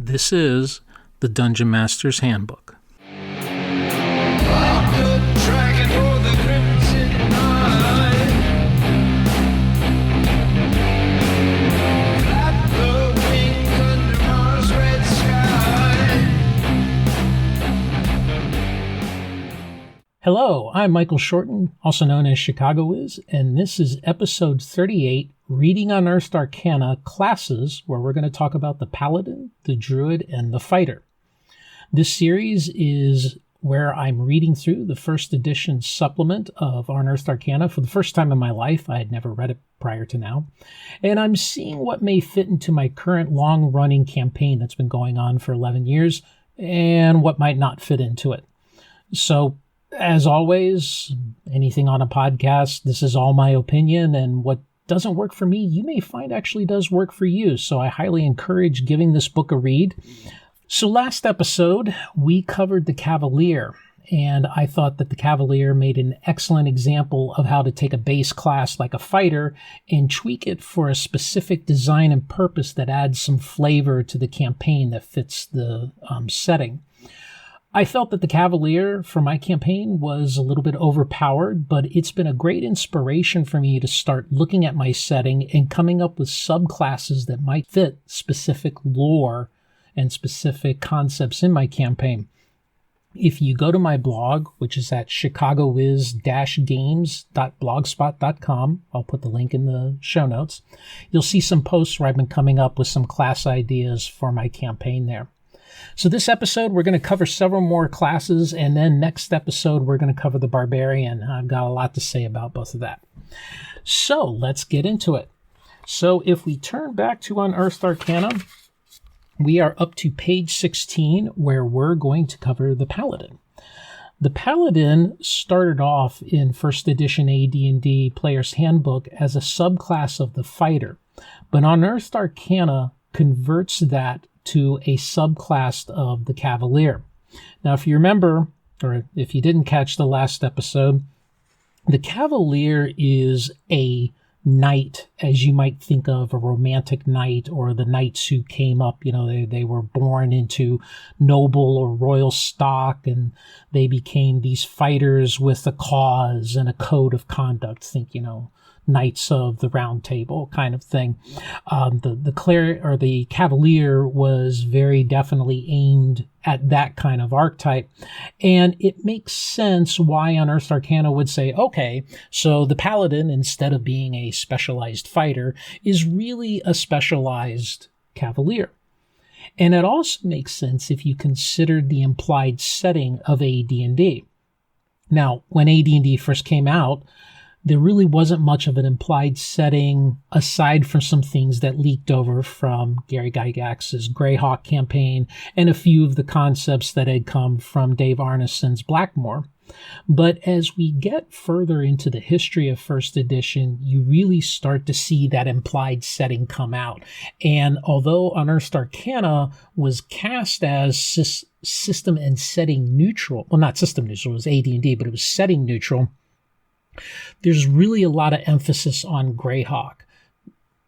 This is the Dungeon Master's Handbook. Hello, I'm Michael Shorten, also known as Chicago Wiz, and this is episode 38, Reading Unearthed Arcana Classes, where we're going to talk about the Paladin, the Druid, and the Fighter. This series is where I'm reading through the first edition supplement of Unearthed Arcana for the first time in my life. I had never read it prior to now. And I'm seeing what may fit into my current long-running campaign that's been going on for 11 years, and what might not fit into it. So, as always, anything on a podcast, this is all my opinion, and what doesn't work for me, you may find actually does work for you. So I highly encourage giving this book a read. So last episode, we covered the Cavalier, and I thought that the Cavalier made an excellent example of how to take a base class like a fighter and tweak it for a specific design and purpose that adds some flavor to the campaign that fits the setting. I felt that the Cavalier for my campaign was a little bit overpowered, but it's been a great inspiration for me to start looking at my setting and coming up with subclasses that might fit specific lore and specific concepts in my campaign. If you go to my blog, which is at chicagowiz-games.blogspot.com, I'll put the link in the show notes, you'll see some posts where I've been coming up with some class ideas for my campaign there. So this episode, we're going to cover several more classes, and then next episode, we're going to cover the Barbarian. I've got a lot to say about both of that. So let's get into it. So if we turn back to Unearthed Arcana, we are up to page 16, where we're going to cover the Paladin. The Paladin started off in first edition AD&D Player's Handbook as a subclass of the Fighter, but Unearthed Arcana converts that to a subclass of the Cavalier. Now, if you remember, or if you didn't catch the last episode, the Cavalier is a knight, as you might think of a romantic knight, or the knights who came up, they were born into noble or royal stock, and they became these fighters with a cause and a code of conduct. Think, Knights of the Round Table kind of thing. The Cavalier was very definitely aimed at that kind of archetype, and it makes sense why Unearthed Arcana would say, okay, so the Paladin, instead of being a specialized fighter, is really a specialized Cavalier. And it also makes sense if you consider the implied setting of AD&D. Now, when AD&D first came out, there really wasn't much of an implied setting aside from some things that leaked over from Gary Gygax's Greyhawk campaign and a few of the concepts that had come from Dave Arneson's Blackmoor. But as we get further into the history of first edition, you really start to see that implied setting come out. And although Unearthed Arcana was cast as system and setting neutral, well, not system neutral, it was AD&D, but it was setting neutral, there's really a lot of emphasis on Greyhawk,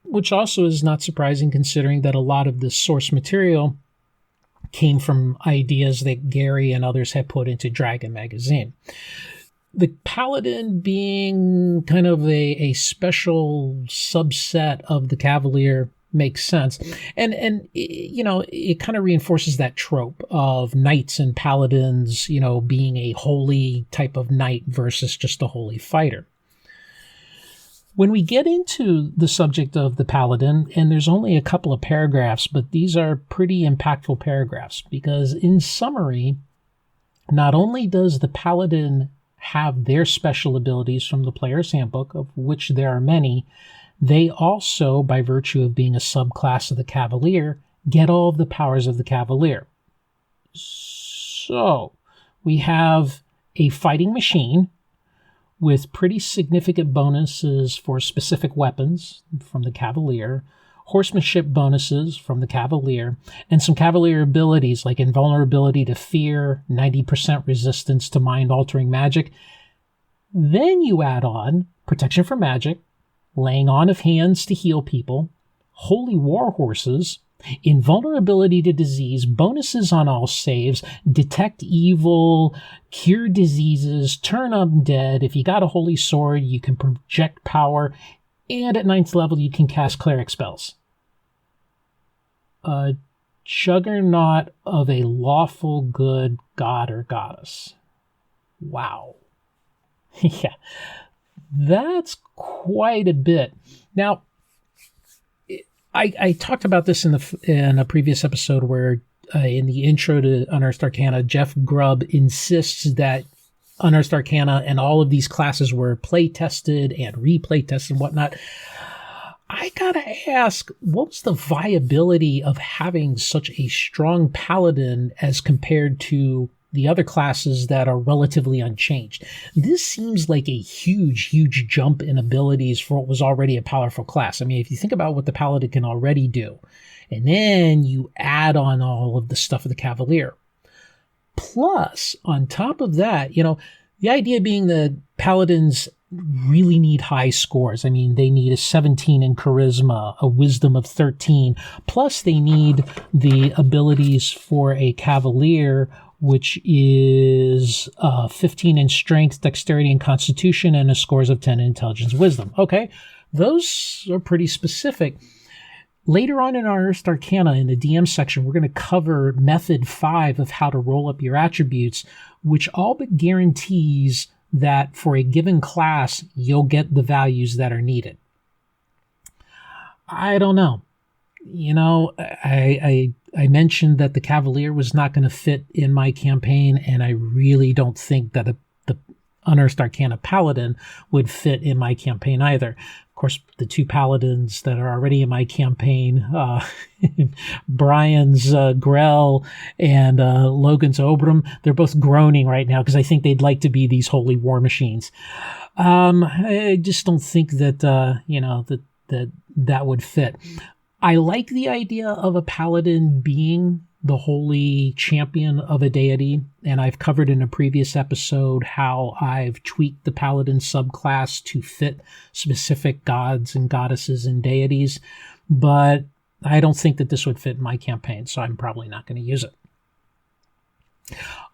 which also is not surprising considering that a lot of the source material came from ideas that Gary and others had put into Dragon magazine. The Paladin being kind of a special subset of the Cavalier makes sense. And it kind of reinforces that trope of knights and paladins, being a holy type of knight versus just a holy fighter. When we get into the subject of the Paladin, and there's only a couple of paragraphs, but these are pretty impactful paragraphs, because in summary, not only does the Paladin have their special abilities from the Player's Handbook, of which there are many, they also, by virtue of being a subclass of the Cavalier, get all of the powers of the Cavalier. So, we have a fighting machine with pretty significant bonuses for specific weapons from the Cavalier, horsemanship bonuses from the Cavalier, and some Cavalier abilities like invulnerability to fear, 90% resistance to mind-altering magic. Then you add on protection from magic, laying on of hands to heal people, holy war horses, Invulnerability to disease, bonuses on all saves, detect evil, cure diseases, turn undead. If you got a holy sword, you can project power, and at 9th level, you can cast cleric spells. A juggernaut of a lawful good god or goddess. Wow. Yeah, that's quite a bit. Now, I talked about this in a previous episode where in the intro to Unearthed Arcana, Jeff Grubb insists that Unearthed Arcana and all of these classes were play tested and replay tested and whatnot. I gotta ask, what was the viability of having such a strong paladin as compared to the other classes that are relatively unchanged? This seems like a huge, huge jump in abilities for what was already a powerful class. I mean, if you think about what the Paladin can already do, and then you add on all of the stuff of the Cavalier. Plus, on top of that, the idea being that Paladins really need high scores. I mean, they need a 17 in charisma, a wisdom of 13, plus they need the abilities for a Cavalier, which is 15 in strength, dexterity, and constitution, and a scores of 10 in intelligence, wisdom. Okay, those are pretty specific. Later on in our Unearthed Arcana, in the DM section, we're going to cover method 5 of how to roll up your attributes, which all but guarantees that for a given class, you'll get the values that are needed. I don't know. I mentioned that the Cavalier was not going to fit in my campaign, and I really don't think that the Unearthed Arcana Paladin would fit in my campaign either. Of course, the two Paladins that are already in my campaign, Brian's Grell and Logan's Obram, they're both groaning right now because I think they'd like to be these holy war machines. I just don't think that, that would fit. I like the idea of a paladin being the holy champion of a deity, and I've covered in a previous episode how I've tweaked the paladin subclass to fit specific gods and goddesses and deities, but I don't think that this would fit in my campaign, so I'm probably not going to use it.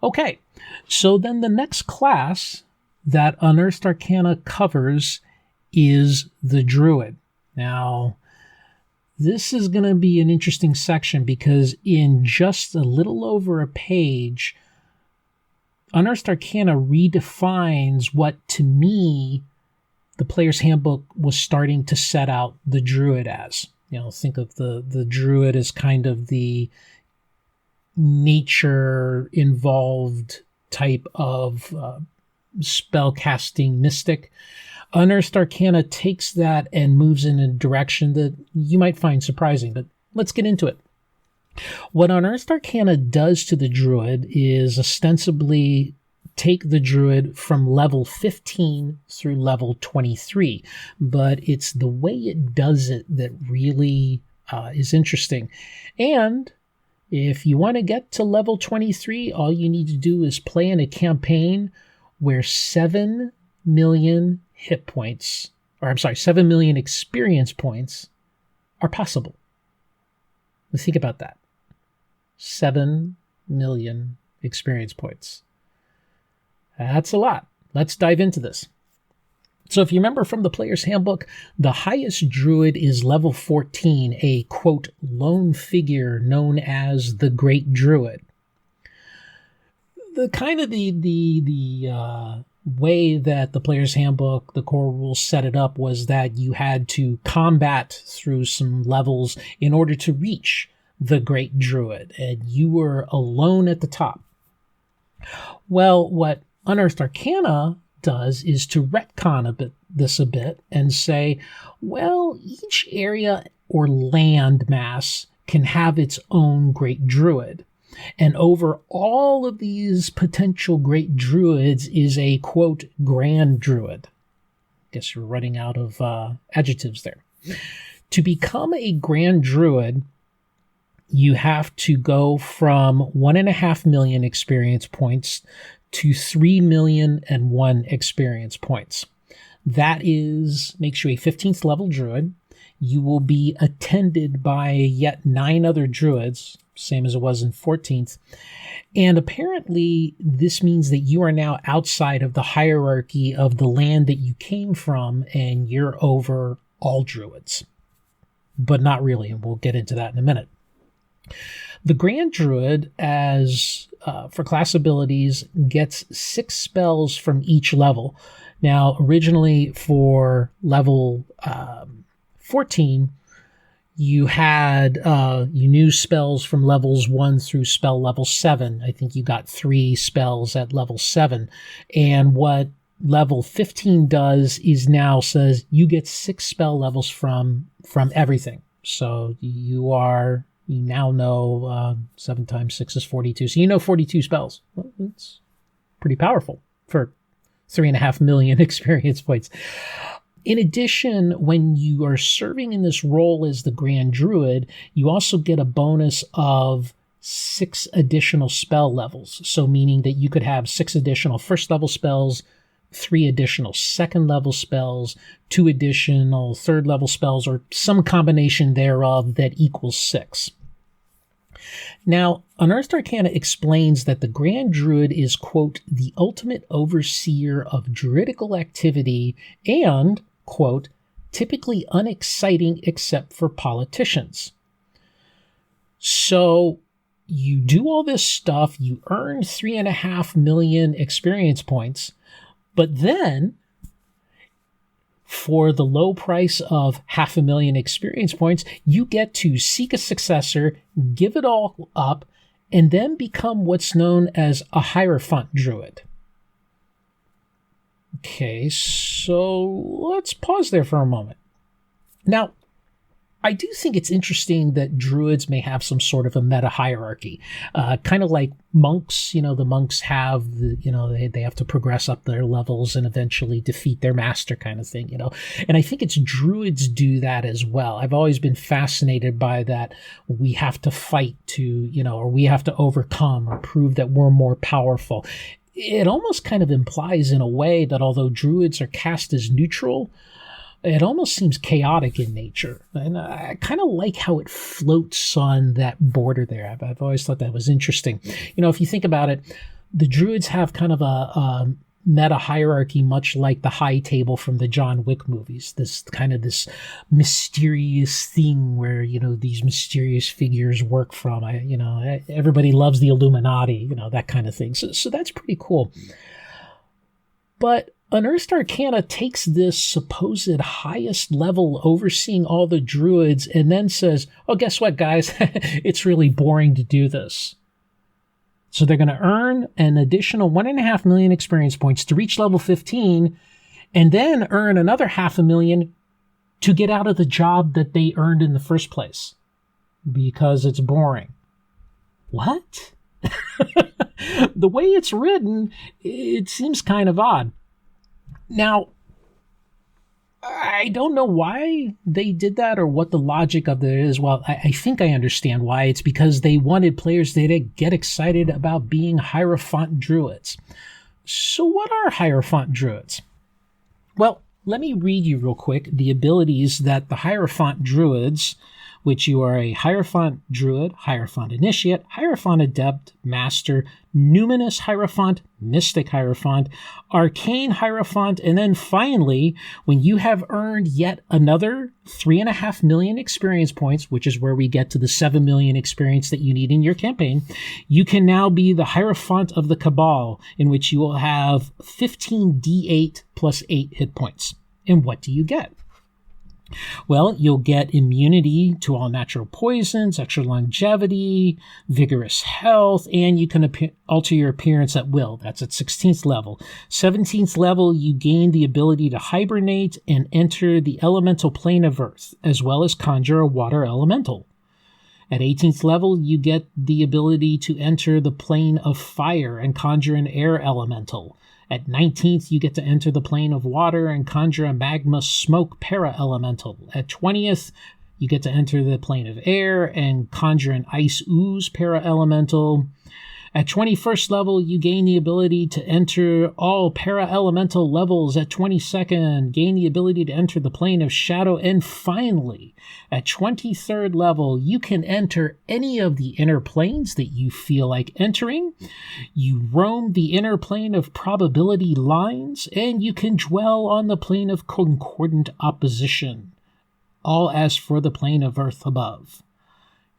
Okay, so then the next class that Unearthed Arcana covers is the Druid. Now, this is going to be an interesting section because in just a little over a page, Unearthed Arcana redefines what, to me, the Player's Handbook was starting to set out the Druid as. Think of the Druid as kind of the nature-involved type of spell-casting mystic. Unearthed Arcana takes that and moves in a direction that you might find surprising, but let's get into it. What Unearthed Arcana does to the Druid is ostensibly take the Druid from level 15 through level 23, but it's the way it does it that really is interesting. And if you want to get to level 23, all you need to do is play in a campaign where 7 million 7 million experience points are possible. Let's think about that. 7 million experience points. That's a lot. Let's dive into this. So if you remember from the Player's Handbook, the highest Druid is level 14, a, quote, lone figure known as the Great Druid. The kind of the way that the Player's Handbook, the core rules set it up was that you had to combat through some levels in order to reach the Great Druid, and you were alone at the top. Well, what Unearthed Arcana does is to retcon this a bit and say, well, each area or land mass can have its own Great Druid. And over all of these potential great druids is a, quote, grand druid. Guess you're running out of adjectives there. To become a grand druid, you have to go from 1.5 million experience points to 3,000,001 experience points. That makes you a 15th level druid, you will be attended by yet 9 other druids, same as it was in 14th. And apparently this means that you are now outside of the hierarchy of the land that you came from, and you're over all druids. But not really, and we'll get into that in a minute. The Grand Druid, as for class abilities, gets 6 spells from each level. Now, originally for level 14, you had you knew spells from levels 1 through spell level 7. I think you got 3 spells at level 7. And what level 15 does is now says you get 6 spell levels from everything. So you now know 7 times 6 is 42. So you know 42 spells. Well, it's pretty powerful for 3.5 million experience points. In addition, when you are serving in this role as the Grand Druid, you also get a bonus of 6 additional spell levels. So meaning that you could have 6 additional first level spells, 3 additional second level spells, 2 additional third level spells, or some combination thereof that equals 6. Now, Unearthed Arcana explains that the Grand Druid is, quote, the ultimate overseer of druidical activity and, quote, typically unexciting except for politicians. So you do all this stuff, you earn 3.5 million experience points, but then for the low price of 500,000 experience points, you get to seek a successor, give it all up, and then become what's known as a Hierophant Druid. Okay, so let's pause there for a moment. Now, I do think it's interesting that druids may have some sort of a meta hierarchy, kind of like monks. The monks have they have to progress up their levels and eventually defeat their master, kind of thing. And I think it's druids do that as well. I've always been fascinated by that. We have to fight to, or we have to overcome or prove that we're more powerful. It almost kind of implies in a way that although druids are cast as neutral, it almost seems chaotic in nature. And I kind of like how it floats on that border there. I've always thought that was interesting. If you think about it, the druids have kind of a meta hierarchy, much like the High Table from the John Wick movies. This mysterious thing where, these mysterious figures work from. Everybody loves the Illuminati, that kind of thing. So that's pretty cool. But Unearthed Arcana takes this supposed highest level overseeing all the druids and then says, oh, guess what, guys? It's really boring to do this. So they're going to earn an additional 1.5 million experience points to reach level 15 and then earn another 500,000 to get out of the job that they earned in the first place because it's boring. What? The way it's written, it seems kind of odd. Now, I don't know why they did that or what the logic of it is. Well, I think I understand why. It's because they wanted players to get excited about being Hierophant Druids. So what are Hierophant Druids? Well, let me read you real quick the abilities that the Hierophant Druids, which you are a Hierophant Druid, Hierophant Initiate, Hierophant Adept, Master, Numinous Hierophant, Mystic Hierophant, Arcane Hierophant, and then finally, when you have earned yet another 3.5 million experience points, which is where we get to the 7 million experience that you need in your campaign, you can now be the Hierophant of the Cabal, in which you will have 15 D8 plus 8 hit points. And what do you get? Well, you'll get immunity to all natural poisons, extra longevity, vigorous health, and you can alter your appearance at will. That's at 16th level. 17th level, you gain the ability to hibernate and enter the elemental plane of Earth, as well as conjure a water elemental. At 18th level, you get the ability to enter the plane of fire and conjure an air elemental. At 19th, you get to enter the plane of water and conjure a magma smoke para-elemental. At 20th, you get to enter the plane of air and conjure an ice ooze para-elemental. At 21st level, you gain the ability to enter all para-elemental levels. At 22nd, gain the ability to enter the plane of shadow. And finally, at 23rd level, you can enter any of the inner planes that you feel like entering. You roam the inner plane of probability lines, and you can dwell on the plane of concordant opposition, all as for the plane of earth above.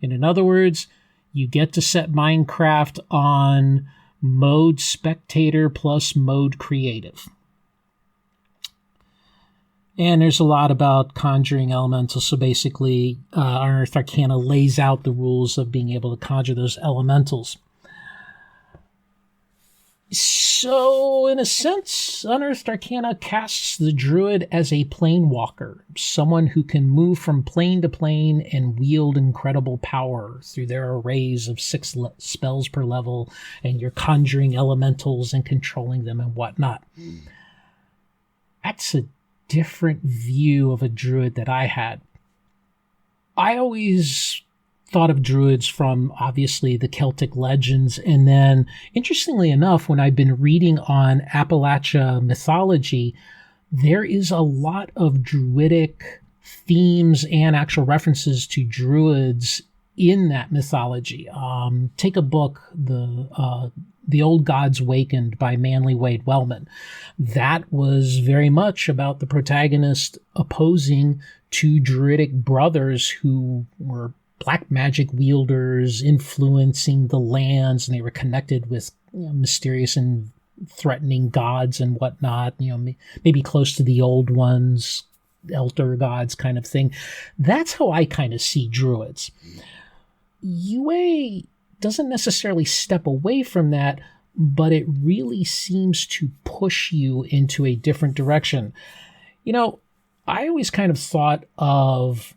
And in other words, you get to set Minecraft on mode spectator plus mode creative. And there's a lot about conjuring elementals. So basically, Unearthed Arcana lays out the rules of being able to conjure those elementals. So, in a sense, Unearthed Arcana casts the Druid as a planewalker, someone who can move from plane to plane and wield incredible power through their arrays of 6 spells per level, and you're conjuring elementals and controlling them and whatnot. That's a different view of a Druid that I had. I always thought of Druids from, obviously, the Celtic legends. And then, interestingly enough, when I've been reading on Appalachia mythology, there is a lot of Druidic themes and actual references to Druids in that mythology. Take a book, The Old Gods Wakened by Manly Wade Wellman. That was very much about the protagonist opposing 2 Druidic brothers who were black magic wielders influencing the lands, and they were connected with mysterious and threatening gods and whatnot, maybe close to the old ones, elder gods kind of thing. That's how I kind of see Druids. UA doesn't necessarily step away from that, but it really seems to push you into a different direction. I always kind of thought of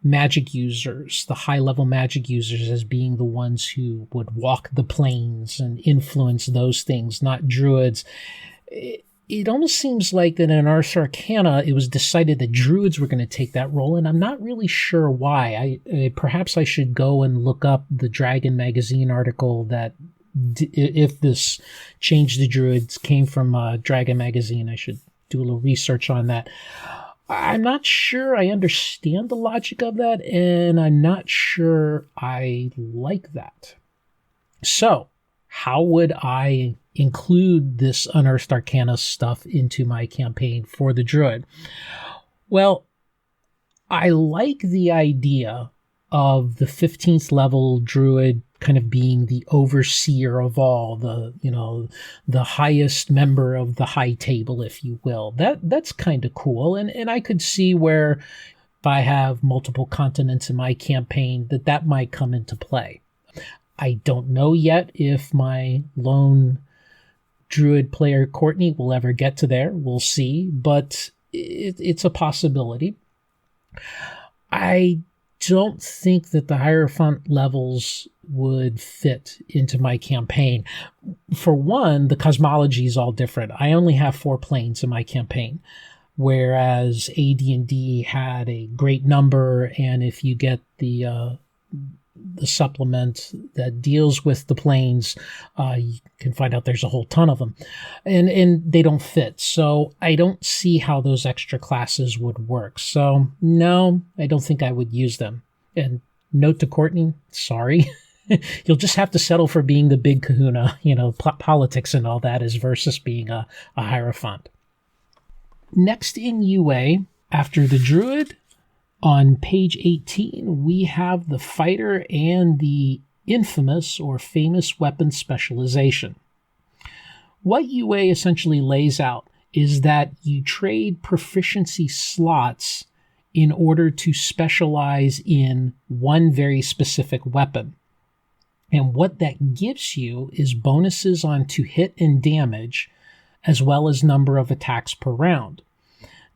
magic users, the high-level magic users, as being the ones who would walk the planes and influence those things, not Druids. It almost seems like that in Unearthed Arcana, it was decided that Druids were going to take that role, and I'm not really sure why. Perhaps I should go and look up the Dragon magazine article that, if this change the Druids came from Dragon magazine, I should do a little research on that. I'm not sure I understand the logic of that, and I'm not sure I like that. So, how would I include this Unearthed Arcana stuff into my campaign for the Druid? Well, I like the idea of the 15th level Druid kind of being the overseer of all, the highest member of the high table, if you will. That's kind of cool. And I could see where, if I have multiple continents in my campaign, that might come into play. I don't know yet if my lone Druid player Courtney will ever get to there. We'll see, but it's a possibility. I don't think that the Hierophant levels would fit into my campaign. For one, the cosmology is all different. I only have 4 planes in my campaign, whereas AD&D had a great number, and if you get the supplement that deals with the planes, you can find out there's a whole ton of them, and they don't fit. So I don't see how those extra classes would work. So no, I don't think I would use them. And note to Courtney, sorry. You'll just have to settle for being the big kahuna, politics and all that, versus being a Hierophant. Next in UA, after the Druid, on page 18, we have the Fighter and the infamous or famous weapon specialization. What UA essentially lays out is that you trade proficiency slots in order to specialize in one very specific weapon. And what that gives you is bonuses on to hit and damage, as well as number of attacks per round.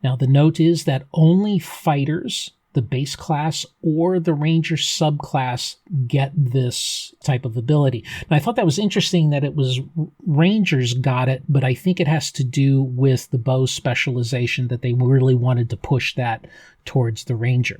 Now, the note is that only fighters, the base class, or the ranger subclass get this type of ability. Now, I thought that was interesting that it was rangers got it, but I think it has to do with the bow specialization, that they really wanted to push that towards the ranger.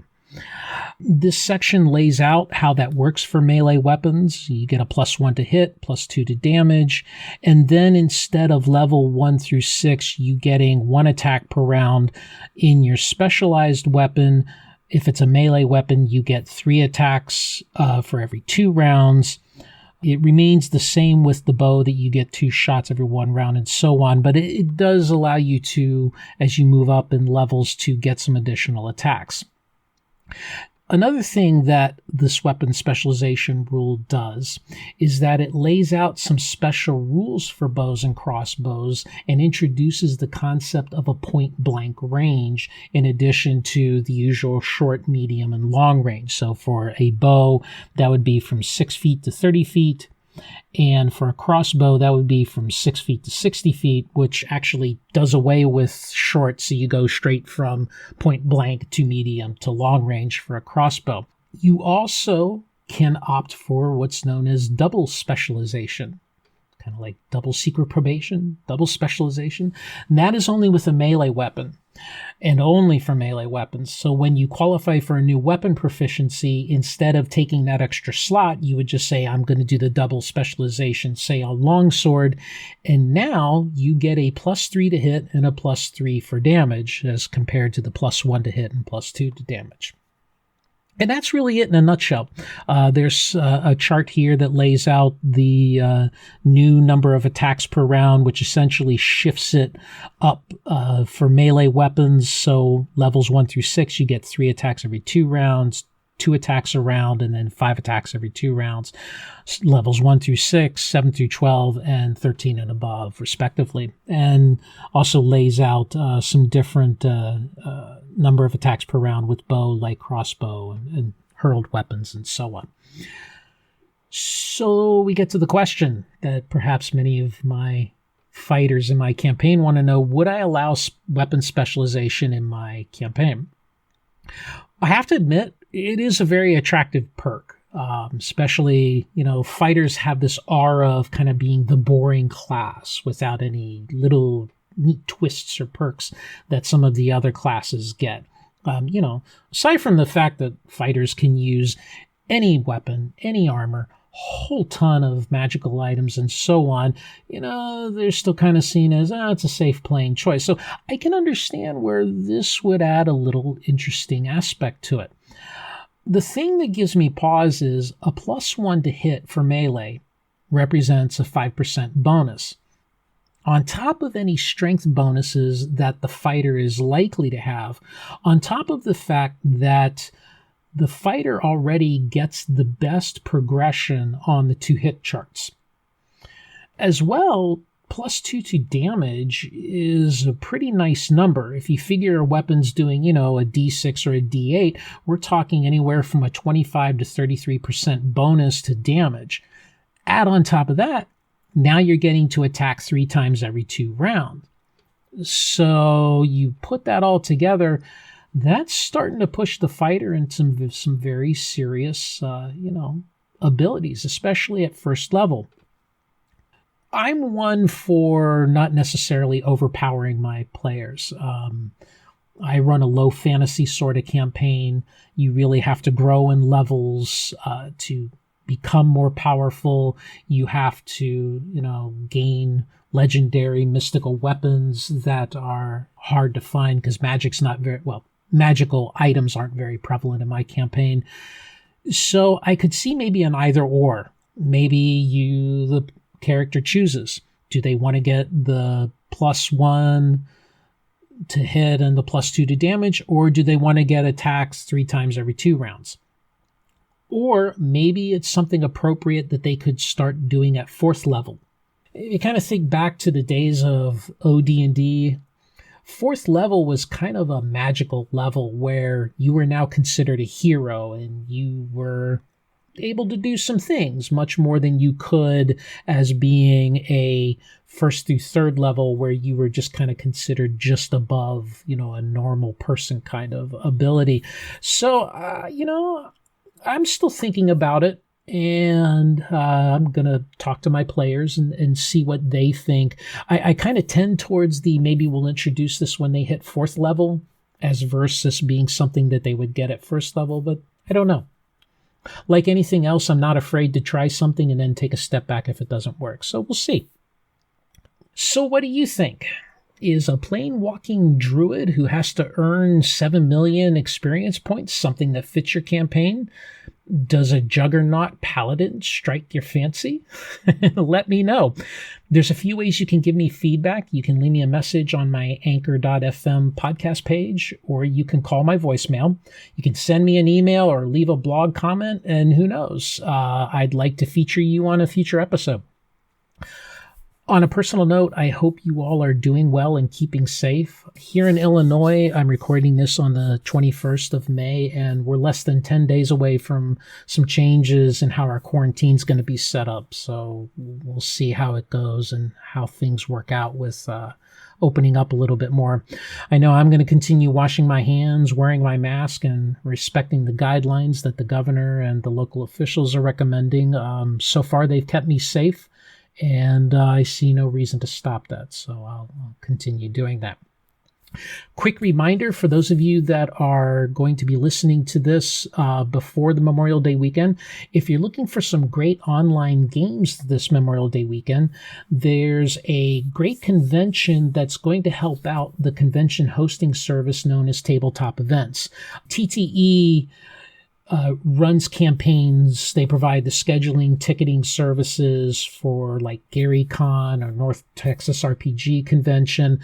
This section lays out how that works for melee weapons. You get a +1 to hit, +2 to damage, and then instead of level 1 through 6, you getting 1 attack per round in your specialized weapon. If it's a melee weapon, you get 3 attacks for every 2 rounds. It remains the same with the bow, that you get 2 shots every 1 round and so on, but it does allow you to, as you move up in levels, to get some additional attacks. Another thing that this weapon specialization rule does is that it lays out some special rules for bows and crossbows and introduces the concept of a point-blank range in addition to the usual short, medium, and long range. So for a bow, that would be from 6 feet to 30 feet. And for a crossbow, that would be from 6 feet to 60 feet, which actually does away with short, so you go straight from point blank to medium to long range for a crossbow. You also can opt for what's known as double specialization, kind of like double secret probation, double specialization. And that is only with a melee weapon, and only for melee weapons. So when you qualify for a new weapon proficiency, instead of taking that extra slot, you would just say, I'm going to do the double specialization, say a longsword, and now you get a +3 to hit and a +3 for damage, as compared to the +1 to hit and +2 to damage. And that's really it in a nutshell. There's a chart here that lays out the new number of attacks per round, which essentially shifts it up for melee weapons. So levels 1 through 6, you get 3 attacks every 2 rounds, 2 attacks a round, and then 5 attacks every 2 rounds. Levels 1 through 6, 7 through 12, and 13 and above, respectively. And also lays out some different number of attacks per round with bow, light crossbow, and hurled weapons, and so on. So we get to the question that perhaps many of my fighters in my campaign want to know: would I allow weapon specialization in my campaign? I have to admit, it is a very attractive perk. Especially, fighters have this aura of kind of being the boring class without any little neat twists or perks that some of the other classes get. Aside from the fact that fighters can use any weapon, any armor, whole ton of magical items and so on, they're still kind of seen as, it's a safe playing choice. So I can understand where this would add a little interesting aspect to it. The thing that gives me pause is a +1 to hit for melee represents a 5% bonus. On top of any strength bonuses that the fighter is likely to have, on top of the fact that the fighter already gets the best progression on the 2-hit charts. As well, +2 to damage is a pretty nice number. If you figure a weapon's doing, a D6 or a D8, we're talking anywhere from a 25 to 33% bonus to damage. Add on top of that, now you're getting to attack 3 times every 2 rounds. So you put that all together, that's starting to push the fighter into some very serious, abilities, especially at first level. I'm one for not necessarily overpowering my players. I run a low fantasy sort of campaign. You really have to grow in levels to become more powerful. You have to, gain legendary mystical weapons that are hard to find because magical items aren't very prevalent in my campaign. So I could see maybe an either or. Maybe the character chooses. Do they want to get the +1 to hit and the +2 to damage, or do they want to get attacks 3 times every 2 rounds? Or maybe it's something appropriate that they could start doing at 4th level. You kind of think back to the days of AD&D. 4th level was kind of a magical level where you were now considered a hero and you were able to do some things much more than you could as being a 1st through 3rd level where you were just kind of considered just above, a normal person kind of ability. So, I'm still thinking about it, and I'm going to talk to my players and see what they think. I kind of tend towards maybe we'll introduce this when they hit 4th level as versus being something that they would get at first level, but I don't know. Like anything else, I'm not afraid to try something and then take a step back if it doesn't work. So we'll see. So what do you think? Is a plain walking druid who has to earn 7 million experience points something that fits your campaign? Does a juggernaut paladin strike your fancy? Let me know. There's a few ways you can give me feedback. You can leave me a message on my anchor.fm podcast page, or you can call my voicemail. You can send me an email or leave a blog comment, and who knows, I'd like to feature you on a future episode. On a personal note, I hope you all are doing well and keeping safe. Here in Illinois, I'm recording this on the 21st of May, and we're less than 10 days away from some changes in how our quarantine's going to be set up. So we'll see how it goes and how things work out with opening up a little bit more. I know I'm going to continue washing my hands, wearing my mask, and respecting the guidelines that the governor and the local officials are recommending. So far, they've kept me safe. And I see no reason to stop that, so I'll continue doing that. Quick reminder for those of you that are going to be listening to this before the Memorial Day weekend, if you're looking for some great online games this Memorial Day weekend, there's a great convention that's going to help out the convention hosting service known as Tabletop Events. TTE runs campaigns. They provide the scheduling, ticketing services for like GaryCon or North Texas RPG Convention.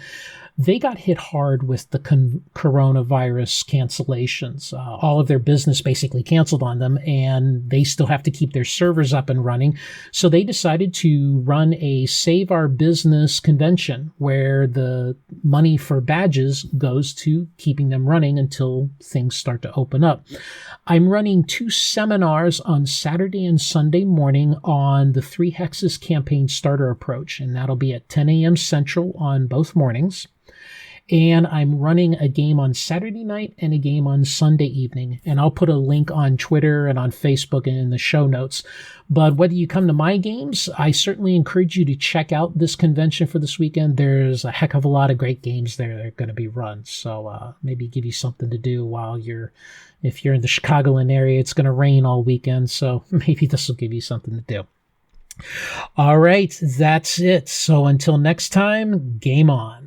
They got hit hard with the coronavirus cancellations. All of their business basically canceled on them, and they still have to keep their servers up and running. So they decided to run a Save Our Business convention where the money for badges goes to keeping them running until things start to open up. I'm running 2 seminars on Saturday and Sunday morning on the 3 Hexes campaign starter approach, and that'll be at 10 a.m. Central on both mornings. And I'm running a game on Saturday night and a game on Sunday evening. And I'll put a link on Twitter and on Facebook and in the show notes. But whether you come to my games, I certainly encourage you to check out this convention for this weekend. There's a heck of a lot of great games there that are going to be run. So maybe give you something to do while if you're in the Chicagoland area. It's going to rain all weekend, so maybe this will give you something to do. All right, that's it. So until next time, game on.